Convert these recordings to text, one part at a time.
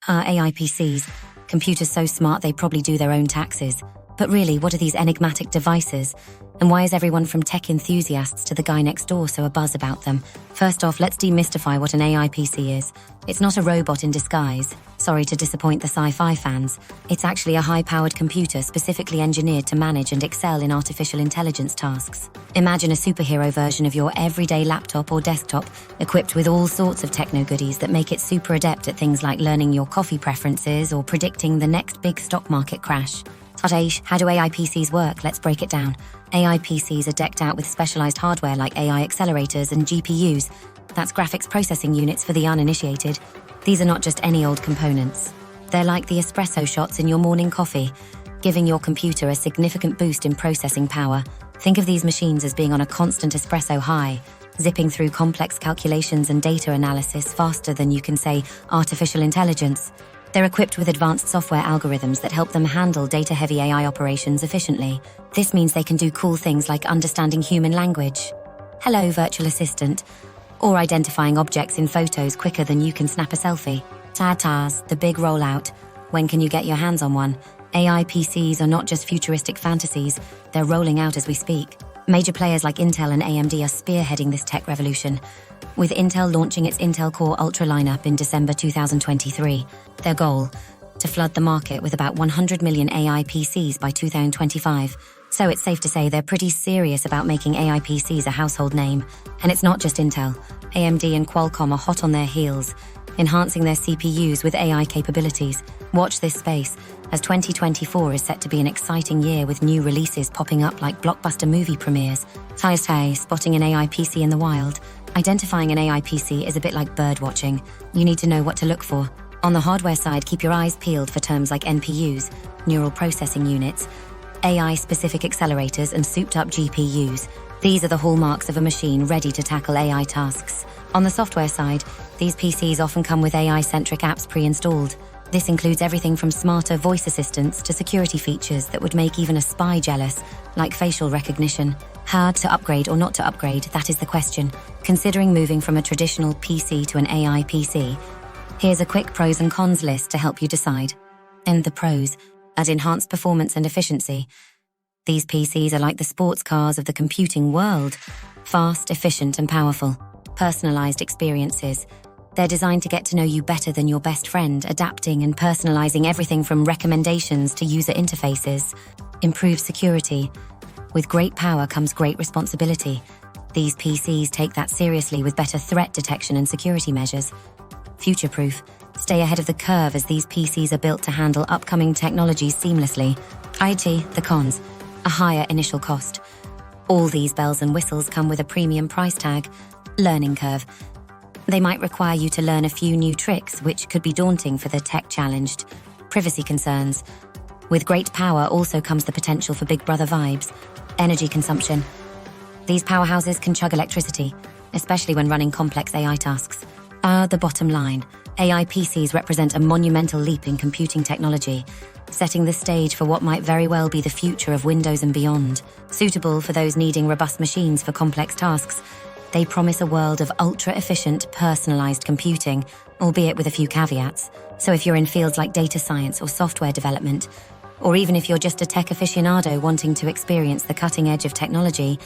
AI PCs. Computers so smart they probably do their own taxes. But really, what are these enigmatic devices? And why is everyone from tech enthusiasts to the guy next door so abuzz about them? First off, let's demystify what an AI PC is. It's not a robot in disguise. Sorry to disappoint the sci-fi fans. It's actually a high-powered computer specifically engineered to manage and excel in artificial intelligence tasks. Imagine a superhero version of your everyday laptop or desktop, equipped with all sorts of techno-goodies that make it super adept at things like learning your coffee preferences or predicting the next big stock market crash. Tatesh, how do AI PCs work? Let's break it down. AI PCs are decked out with specialized hardware like AI accelerators and GPUs. That's graphics processing units for the uninitiated. These are not just any old components. They're like the espresso shots in your morning coffee, giving your computer a significant boost in processing power. Think of these machines as being on a constant espresso high, zipping through complex calculations and data analysis faster than you can say artificial intelligence. They're equipped with advanced software algorithms that help them handle data-heavy AI operations efficiently. This means they can do cool things like understanding human language, hello virtual assistant, or identifying objects in photos quicker than you can snap a selfie. Ta-tas, the big rollout. When can you get your hands on one? AI PCs are not just futuristic fantasies, they're rolling out as we speak. Major players like Intel and AMD are spearheading this tech revolution, with Intel launching its Intel Core Ultra lineup in December 2023. Their goal? To flood the market with about 100 million AI PCs by 2025. So it's safe to say they're pretty serious about making AI PCs a household name. And it's not just Intel. AMD and Qualcomm are hot on their heels, enhancing their CPUs with AI capabilities. Watch this space, as 2024 is set to be an exciting year with new releases popping up like blockbuster movie premieres. Spotting an AI PC in the wild. Identifying an AI PC is a bit like birdwatching. You need to know what to look for. On the hardware side, keep your eyes peeled for terms like NPUs, neural processing units, AI-specific accelerators, and souped-up GPUs. These are the hallmarks of a machine ready to tackle AI tasks. On the software side, these PCs often come with AI-centric apps pre-installed. This includes everything from smarter voice assistants to security features that would make even a spy jealous, like facial recognition. Hard to upgrade or not to upgrade, that is the question. Considering moving from a traditional PC to an AI PC, here's a quick pros and cons list to help you decide. And the pros: at enhanced performance and efficiency. These PCs are like the sports cars of the computing world. Fast, efficient, and powerful. Personalized experiences. They're designed to get to know you better than your best friend, adapting and personalizing everything from recommendations to user interfaces. Improved security. With great power comes great responsibility. These PCs take that seriously with better threat detection and security measures. Future-proof. Stay ahead of the curve as these PCs are built to handle upcoming technologies seamlessly. The cons. A higher initial cost. All these bells and whistles come with a premium price tag. Learning curve. They might require you to learn a few new tricks, which could be daunting for the tech-challenged. Privacy concerns. With great power also comes the potential for Big Brother vibes. Energy consumption. These powerhouses can chug electricity, especially when running complex AI tasks. The bottom line. AI PCs represent a monumental leap in computing technology, setting the stage for what might very well be the future of Windows and beyond. Suitable for those needing robust machines for complex tasks, they promise a world of ultra-efficient, personalized computing, albeit with a few caveats. So if you're in fields like data science or software development, or even if you're just a tech aficionado wanting to experience the cutting edge of technology,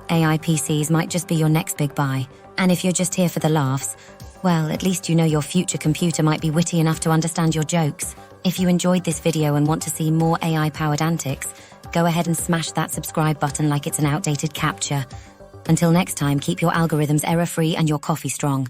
AI PCs might just be your next big buy. And if you're just here for the laughs, well, at least you know your future computer might be witty enough to understand your jokes. If you enjoyed this video and want to see more AI-powered antics, go ahead and smash that subscribe button like it's an outdated captcha. Until next time, keep your algorithms error-free and your coffee strong.